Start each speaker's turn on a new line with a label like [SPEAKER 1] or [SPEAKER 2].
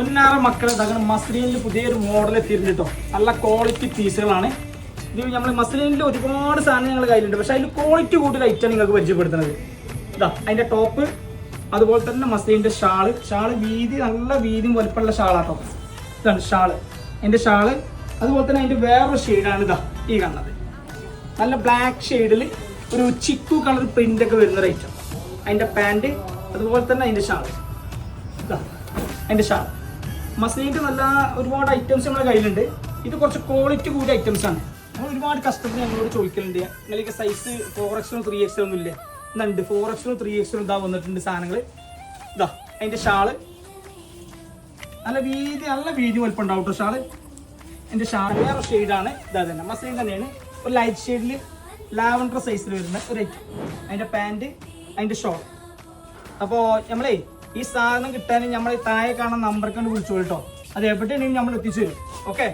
[SPEAKER 1] ഒന്നാറ് മക്കളെ മസ്ലിനിൽ പുതിയൊരു മോഡൽ എത്തിയിട്ടുണ്ട് കേട്ടോ. നല്ല ക്വാളിറ്റി പീസുകളാണ് ഇത്. നമ്മൾ മസ്ലിനിൽ ഒരുപാട് സാധനം ഞങ്ങൾ കയ്യിലുണ്ട്, പക്ഷെ അതിൽ ക്വാളിറ്റി കൂടുതൽ ഐറ്റം നിങ്ങൾക്ക് പരിചയപ്പെടുത്തുന്നത്. ഇതാ അതിൻ്റെ ടോപ്പ്, അതുപോലെ തന്നെ മസ്ലിൻ്റെ ഷാള് വീതി, നല്ല വീതിയും വലുപ്പമുള്ള ഷാളാട്ടോ. ഇതാണ് ഷാള്, അതിൻ്റെ ഷാള്. അതുപോലെ തന്നെ അതിൻ്റെ വേറൊരു ഷെയ്ഡാണ് ഇതാ ഈ കാണുന്നത്. നല്ല ബ്ലാക്ക് ഷെയ്ഡിൽ ഒരു ചിക്കു കളർ പ്രിൻ്റൊക്കെ വരുന്നൊരു ഐറ്റം. അതിൻ്റെ പാൻറ്റ്, അതുപോലെ തന്നെ അതിൻ്റെ ഷാള്. ഇതാ അതിൻ്റെ ഷാൾ. മസ്ലിൻ്റെ നല്ല ഒരുപാട് ഐറ്റംസ് നമ്മുടെ കയ്യിലുണ്ട്. ഇത് കുറച്ച് ക്വാളിറ്റി കൂടിയ ഐറ്റംസ് ആണ്. നമ്മൾ ഒരുപാട് കസ്റ്റമർ ഞങ്ങളോട് ചോദിക്കലുണ്ട്, നിങ്ങൾക്ക് സൈസ് 4XL 3XL ഒന്നും ഇല്ലേ? ഇതുണ്ട് 4XL 3XL ഇതാ വന്നിട്ടുണ്ട് സാധനങ്ങൾ. ഇതാ അതിൻ്റെ ഷാള്, നല്ല വീതി വലുപ്പം ഉണ്ടാവും കേട്ടോ ഷാള്. അതിൻ്റെ ഷാൾ വേറെ ഷെയ്ഡാണ്. ഇതാ തന്നെ മസ്ലിൻ തന്നെയാണ്, ഒരു ലൈറ്റ് ഷെയ്ഡിൽ ലാവൻഡർ സൈസിൽ വരുന്ന ഒരു ഐറ്റം. അതിൻ്റെ പാൻറ്റ്, അതിൻ്റെ ഷോൾ. അപ്പോൾ നമ്മളേ ഈ സാധനം കിട്ടാൻ നമ്മൾ താഴെ കാണുന്ന നമ്പർക്ക് വിളിച്ചോളൂ കേട്ടോ. അത് എവിടെയാണെങ്കിലും നമ്മൾ എത്തിച്ചു തരും. ഓക്കെ.